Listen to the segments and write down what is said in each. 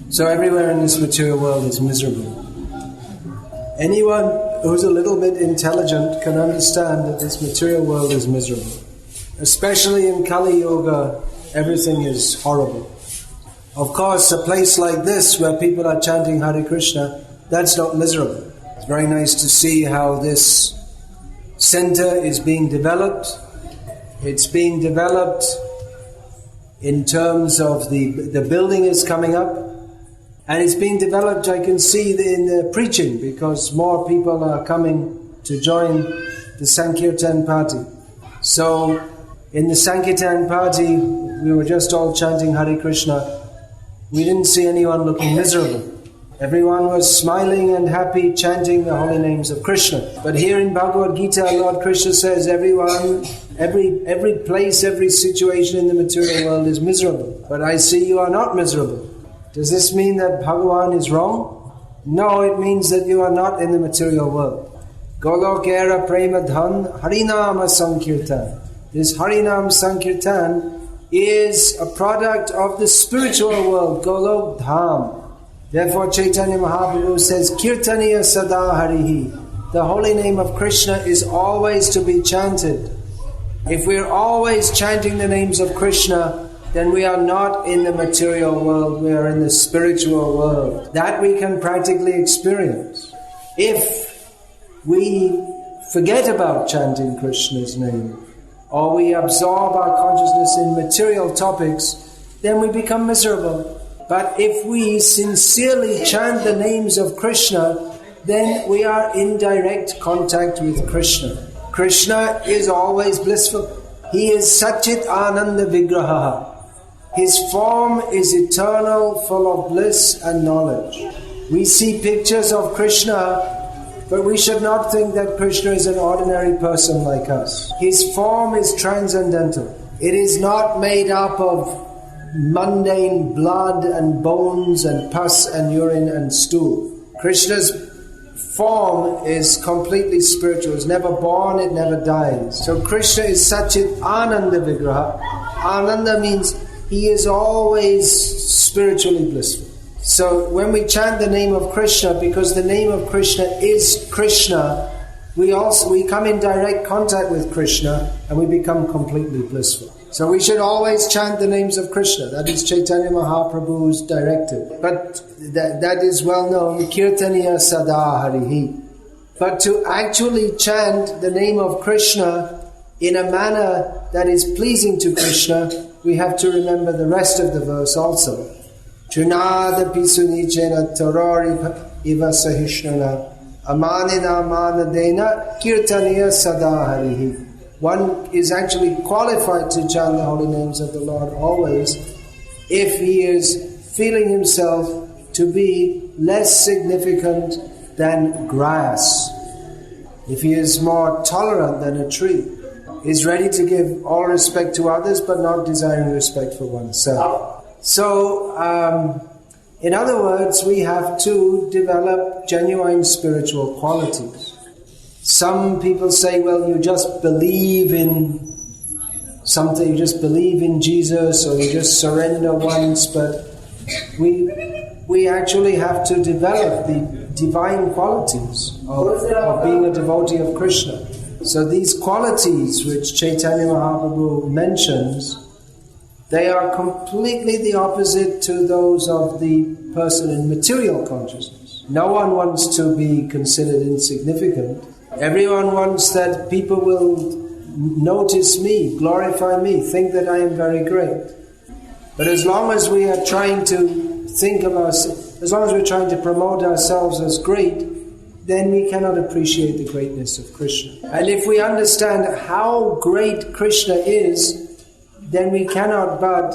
So everywhere in this material world is miserable. Anyone who's a little bit intelligent can understand that this material world is miserable. Especially in Kali Yuga, everything is horrible. Of course, a place like this where people are chanting Hare Krishna, that's not miserable. It's very nice to see how this center is being developed. It's being developed in terms of the building is coming up. And it's being developed, I can see, in the preaching, because more people are coming to join the Sankirtan party. So, in the Sankirtan party, we were just all chanting Hare Krishna. We didn't see anyone looking miserable. Everyone was smiling and happy, chanting the holy names of Krishna. But here in Bhagavad Gita, Lord Krishna says everyone, every place, every situation in the material world is miserable. But I see you are not miserable. Does this mean that Bhagavan is wrong? No, it means that you are not in the material world. Golokera Prema Dhan Harinama Sankirtan. This Harinam Sankirtan is a product of the spiritual world, Golok Dham. Therefore Chaitanya Mahaprabhu says, Kirtaniya Sada Harihi. The holy name of Krishna is always to be chanted. If we are always chanting the names of Krishna, then we are not in the material world, we are in the spiritual world. That we can practically experience. If we forget about chanting Krishna's name, or we absorb our consciousness in material topics, then we become miserable. But if we sincerely chant the names of Krishna, then we are in direct contact with Krishna. Krishna is always blissful. He is Satchit Ananda Vigraha. His form is eternal, full of bliss and knowledge. We see pictures of Krishna, but we should not think that Krishna is an ordinary person like us. His form is transcendental. It is not made up of mundane blood and bones and pus and urine and stool. Krishna's form is completely spiritual. It's never born, it never dies. So Krishna is Satchit Ananda Vigraha. Ananda means he is always spiritually blissful. So when we chant the name of Krishna, because the name of Krishna is Krishna, we come in direct contact with Krishna and we become completely blissful. So we should always chant the names of Krishna. That is Chaitanya Mahaprabhu's directive. But that is well known, Kirtaniya Sada Harihi. But to actually chant the name of Krishna in a manner that is pleasing to Krishna, we have to remember the rest of the verse also. Chunada pisunichena torori iva sahishnana amanina manadena kirtaniya sada harihi. One is actually qualified to chant the holy names of the Lord always if he is feeling himself to be less significant than grass, if he is more tolerant than a tree, is ready to give all respect to others but not desiring respect for oneself. So, in other words, we have to develop genuine spiritual qualities. Some people say, well, you just believe in something, you just believe in Jesus, or you just surrender once, but we actually have to develop the divine qualities of being a devotee of Krishna. So these qualities which Chaitanya Mahaprabhu mentions, they are completely the opposite to those of the person in material consciousness. No one wants to be considered insignificant. Everyone wants that people will notice me, glorify me, think that I am very great. But as long as we are trying to think of ourselves, as long as we're trying to promote ourselves as great, then we cannot appreciate the greatness of Krishna. And if we understand how great Krishna is, then we cannot but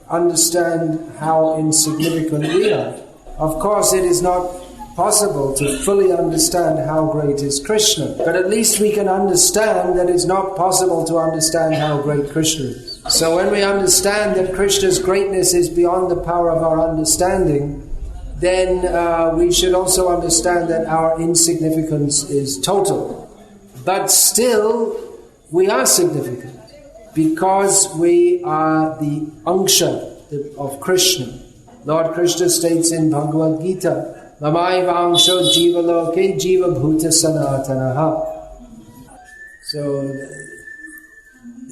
understand how insignificant we are. Of course, it is not possible to fully understand how great is Krishna, but at least we can understand that it's not possible to understand how great Krishna is. So when we understand that Krishna's greatness is beyond the power of our understanding, then we should also understand that our insignificance is total. But still, we are significant because we are the Angsha of Krishna. Lord Krishna states in Bhagavad Gita, Mamai Vangsho Jiva Loke Jiva Bhuta Sanatanaha. So,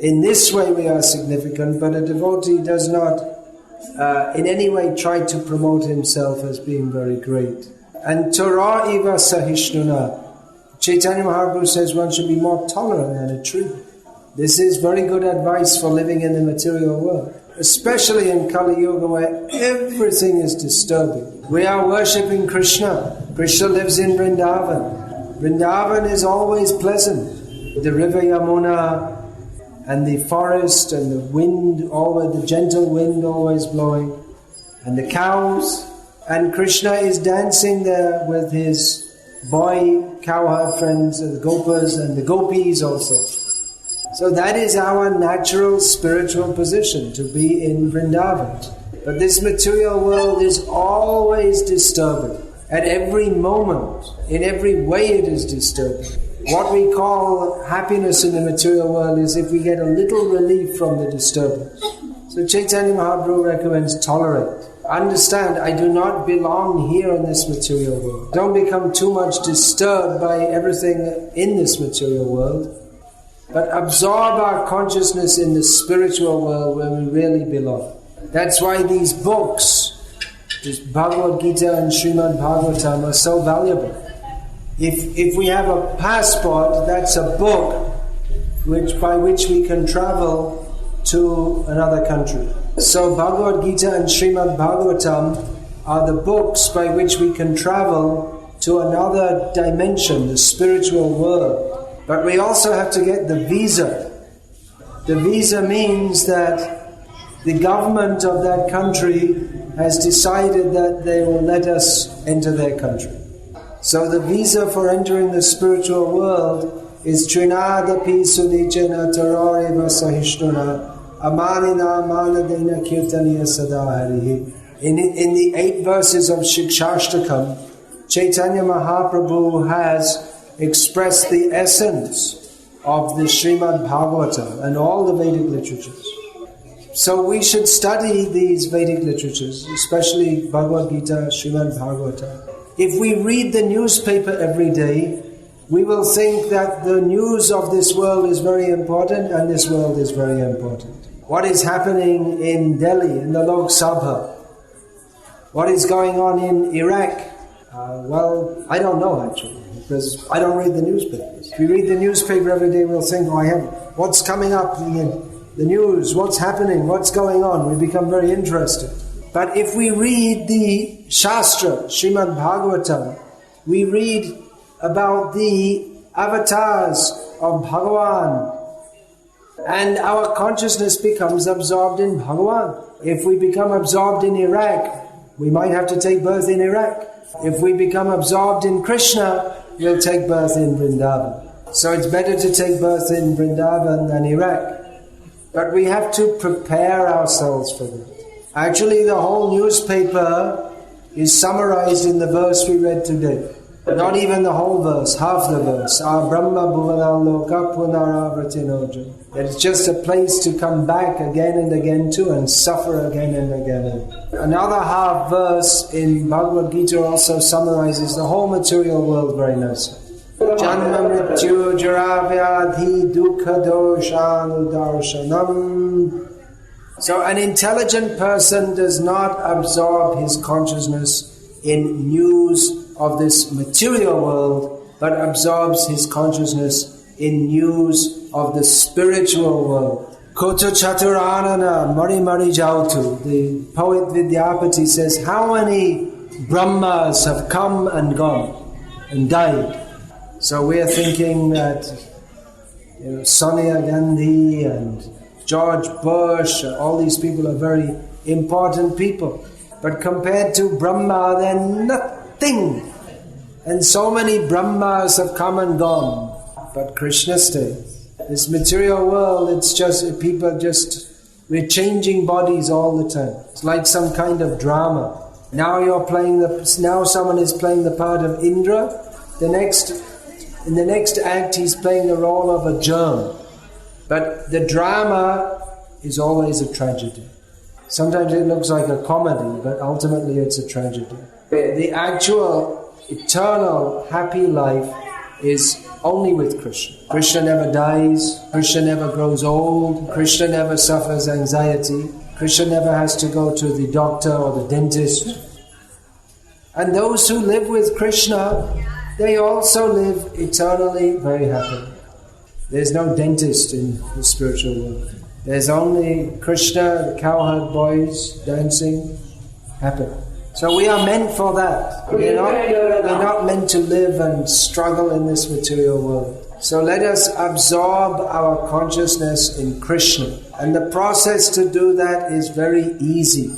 in this way we are significant, but a devotee does not in any way try to promote himself as being very great. And Torah Iva Sahishnuna. Chaitanya Mahaprabhu says one should be more tolerant than a tree. This is very good advice for living in the material world, especially in Kali Yuga where everything is disturbing. We are worshipping Krishna. Krishna lives in Vrindavan. Vrindavan is always pleasant. The river Yamuna and the forest and the wind, always the gentle wind always blowing, and the cows. And Krishna is dancing there with his boy cowherd friends, the gopas and the gopis also. So that is our natural spiritual position, to be in Vrindavan. But this material world is always disturbing. At every moment, in every way it is disturbing. What we call happiness in the material world is if we get a little relief from the disturbance. So Chaitanya Mahaprabhu recommends tolerate. Understand, I do not belong here in this material world. Don't become too much disturbed by everything in this material world, but absorb our consciousness in the spiritual world where we really belong. That's why these books, this Bhagavad Gita and Srimad Bhagavatam, are so valuable. If we have a passport, that's a book by which we can travel to another country. So Bhagavad Gita and Srimad Bhagavatam are the books by which we can travel to another dimension, the spiritual world. But we also have to get the visa. The visa means that the government of that country has decided that they will let us enter their country. So the visa for entering the spiritual world is Trinadapi Sudicana Tarareva Sahishnuna Amanina Manadena Kirtaniya Sadaharihi. In the 8 verses of Shikshashtakam, Chaitanya Mahaprabhu has expressed the essence of the Srimad Bhagavatam and all the Vedic literatures. So we should study these Vedic literatures, especially Bhagavad Gita, Srimad Bhagavatam. If we read the newspaper every day, we will think that the news of this world is very important and this world is very important. What is happening in Delhi, in the Lok Sabha? What is going on in Iraq? Well, I don't know actually, because I don't read the newspapers. If we read the newspaper every day, we'll think, what's coming up in the news, what's happening, what's going on? We become very interested. But if we read the Shastra, Srimad Bhagavatam, we read about the avatars of Bhagavan, and our consciousness becomes absorbed in Bhagavan. If we become absorbed in Iraq, we might have to take birth in Iraq. If we become absorbed in Krishna, we'll take birth in Vrindavan. So it's better to take birth in Vrindavan than Iraq. But we have to prepare ourselves for that. Actually, the whole newspaper is summarized in the verse we read today. Not even the whole verse, half the verse. Brahma bhuvanam loka punaravartinoja. It's just a place to come back again and again to and suffer again and again. Another half verse in Bhagavad Gita also summarizes the whole material world very nicely. Janma mrityu jara vyadhi dukkha doshanu darshanam. So an intelligent person does not absorb his consciousness in news of this material world, but absorbs his consciousness in news of the spiritual world. Koto chaturanana mari mari jautu. The poet Vidyapati says, how many Brahmas have come and gone and died? So we are thinking that Sonia Gandhi and George Bush, all these people are very important people. But compared to Brahma, they're nothing. And so many Brahmas have come and gone. But Krishna stays. This material world, it's just, we're changing bodies all the time. It's like some kind of drama. Now someone is playing the part of Indra. In the next act, he's playing the role of a germ. But the drama is always a tragedy. Sometimes it looks like a comedy, but ultimately it's a tragedy. The actual eternal happy life is only with Krishna. Krishna never dies, Krishna never grows old, Krishna never suffers anxiety, Krishna never has to go to the doctor or the dentist. And those who live with Krishna, they also live eternally very happy. There's no dentist in the spiritual world. There's only Krishna, the cowherd boys dancing, happy. So we are meant for that. We're not meant to live and struggle in this material world. So let us absorb our consciousness in Krishna. And the process to do that is very easy.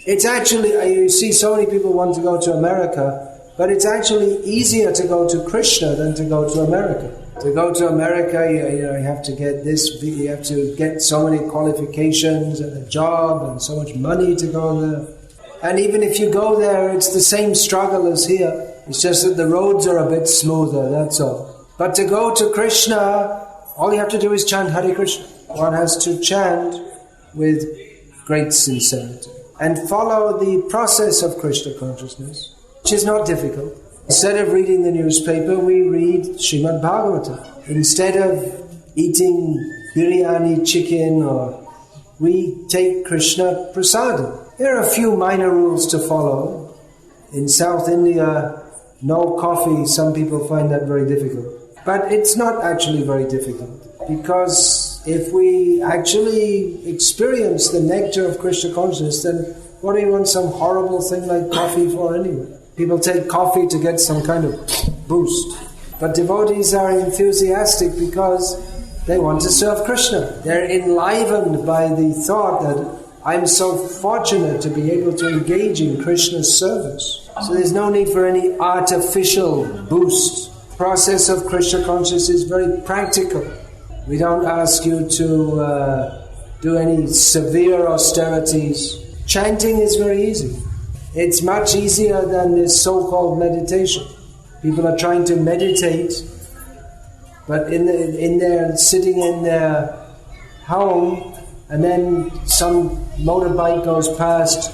It's actually, you see so many people want to go to America, but it's actually easier to go to Krishna than to go to America. To go to America, you have to get this, you have to get so many qualifications and a job and so much money to go there. And even if you go there, it's the same struggle as here. It's just that the roads are a bit smoother, that's all. But to go to Krishna, all you have to do is chant Hare Krishna. One has to chant with great sincerity and follow the process of Krishna consciousness, which is not difficult. Instead of reading the newspaper, we read Srimad Bhagavatam. Instead of eating biryani chicken, we take Krishna prasadam. There are a few minor rules to follow. In South India, no coffee. Some people find that very difficult. But it's not actually very difficult, because if we actually experience the nectar of Krishna consciousness, then what do you want some horrible thing like coffee for anyway? People take coffee to get some kind of boost. But devotees are enthusiastic because they want to serve Krishna. They're enlivened by the thought that I'm so fortunate to be able to engage in Krishna's service. So there's no need for any artificial boost. The process of Krishna consciousness is very practical. We don't ask you to do any severe austerities. Chanting is very easy. It's much easier than this so-called meditation. People are trying to meditate, but sitting in their home, and then some motorbike goes past,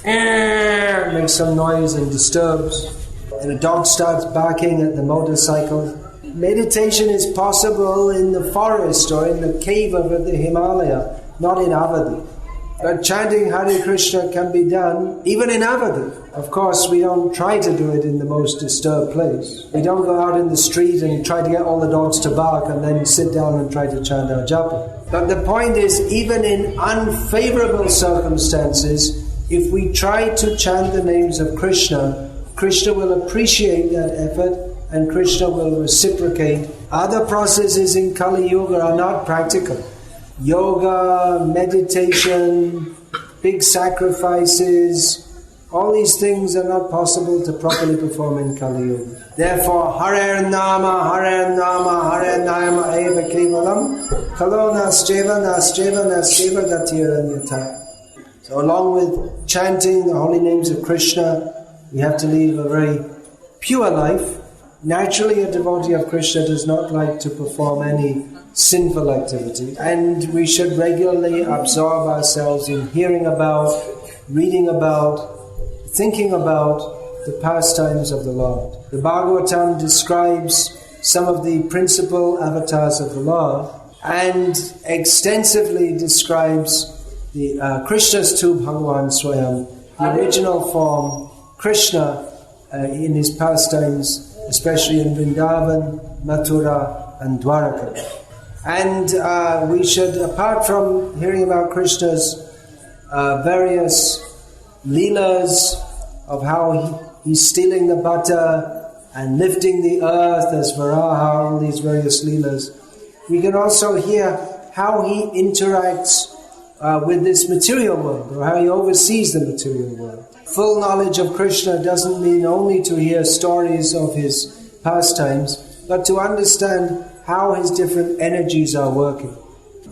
makes some noise and disturbs, and a dog starts barking at the motorcycle. Meditation is possible in the forest or in the cave of the Himalaya, not in Avadi. But chanting Hare Krishna can be done even in Avadi. Of course, we don't try to do it in the most disturbed place. We don't go out in the street and try to get all the dogs to bark and then sit down and try to chant our japa. But the point is, even in unfavorable circumstances, if we try to chant the names of Krishna, Krishna will appreciate that effort and Krishna will reciprocate. Other processes in Kali Yuga are not practical. Yoga, meditation, big sacrifices, all these things are not possible to properly perform in Kali Yuga. Therefore, Hare Nama, Hare Nama, Hare Nama Eva Kevalam, Kalo Nascheva, Nascheva Gatiranyata. So along with chanting the holy names of Krishna, we have to live a very pure life. Naturally, a devotee of Krishna does not like to perform any sinful activity, and we should regularly absorb ourselves in hearing about, reading about, thinking about the pastimes of the Lord. The Bhagavatam describes some of the principal avatars of the Lord and extensively describes the Krishna's tu Bhagavan Swayam, the original form, Krishna in his pastimes, especially in Vrindavan, Mathura and Dwaraka. And we should, apart from hearing about Krishna's various leelas of how he's stealing the butter and lifting the earth as Varaha, all these various leelas, we can also hear how he interacts with this material world, or how he oversees the material world. Full knowledge of Krishna doesn't mean only to hear stories of his pastimes, but to understand how his different energies are working.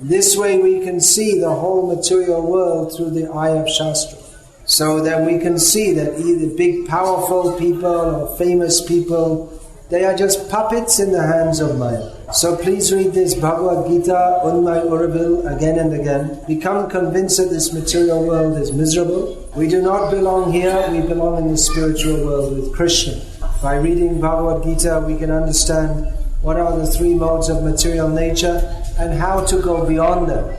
This way we can see the whole material world through the eye of Shastra. So that we can see that either big powerful people or famous people They are just puppets in the hands of Maya. So please read this Bhagavad Gita, Unmai Uravil, again and again. Become convinced that this material world is miserable. We do not belong here, we belong in the spiritual world with Krishna. By reading Bhagavad Gita, we can understand what are the three modes of material nature and how to go beyond them.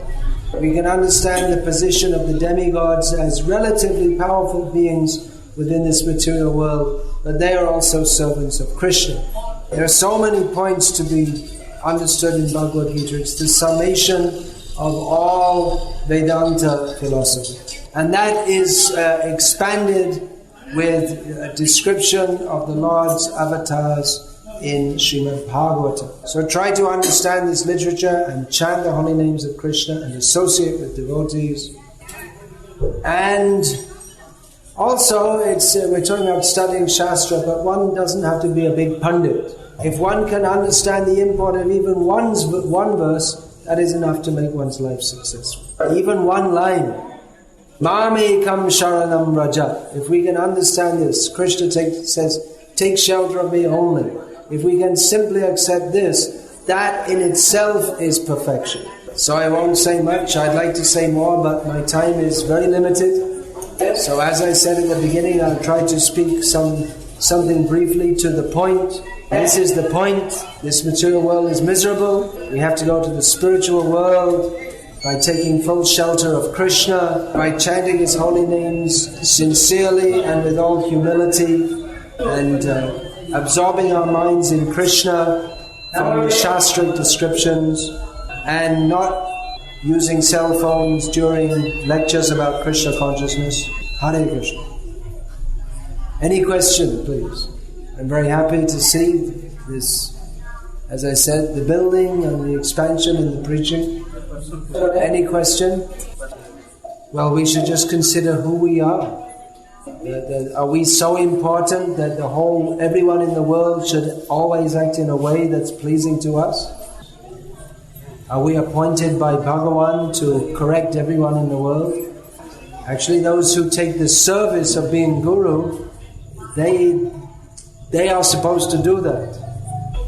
We can understand the position of the demigods as relatively powerful beings within this material world, but they are also servants of Krishna. There are so many points to be understood in Bhagavad Gita. It's the summation of all Vedanta philosophy. And that is expanded with a description of the Lord's avatars in Srimad Bhagavatam. So try to understand this literature and chant the holy names of Krishna and associate with devotees. And also, we're talking about studying Shastra, but one doesn't have to be a big pundit. If one can understand the import of even one verse, that is enough to make one's life successful. Even one line. Mamekam sharanam raja. If we can understand this, Krishna says, take shelter of me only. If we can simply accept this, that in itself is perfection. So I won't say much. I'd like to say more, but my time is very limited. So as I said at the beginning, I'll try to speak something briefly to the point. This is the point. This material world is miserable. We have to go to the spiritual world by taking full shelter of Krishna, by chanting His holy names sincerely and with all humility, and absorbing our minds in Krishna from the Shastric descriptions, and not using cell phones during lectures about Krishna consciousness. Hare Krishna. Any question, please? I'm very happy to see this, as I said, the building and the expansion and the preaching. Any question? Well, we should just consider who we are. Are we so important that everyone in the world should always act in a way that's pleasing to us? Are we appointed by Bhagavan to correct everyone in the world? Actually, those who take the service of being Guru, they are supposed to do that.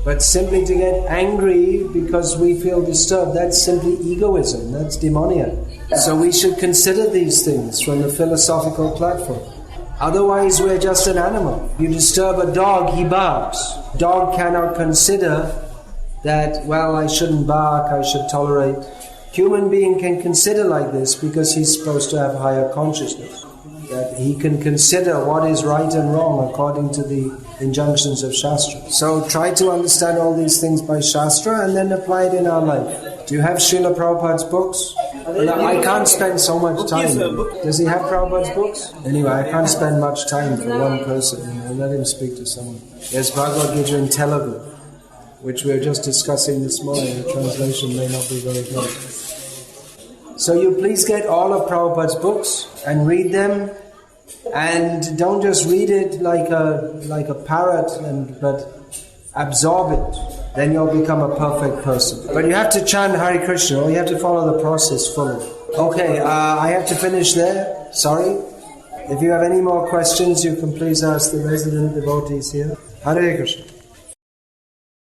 But simply to get angry because we feel disturbed, that's simply egoism, that's demoniac. So we should consider these things from the philosophical platform. Otherwise, we're just an animal. You disturb a dog, he barks. Dog cannot consider that, well, I shouldn't bark, I should tolerate. Human being can consider like this because he's supposed to have higher consciousness. That he can consider what is right and wrong according to the injunctions of Shastra. So try to understand all these things by Shastra and then apply it in our life. Do you have Srila Prabhupada's books? I can't spend so much time. Does he have Prabhupada's books? Anyway, I can't spend much time for one person. Let him speak to someone. There's Bhagavad Gita in Telugu, which we were just discussing this morning. The translation may not be very good. So you please get all of Prabhupada's books and read them, and don't just read it like a parrot, but absorb it. Then you'll become a perfect person. But you have to chant Hare Krishna, or you have to follow the process fully. Okay, I have to finish there. Sorry. If you have any more questions, you can please ask the resident devotees here. Hare Krishna.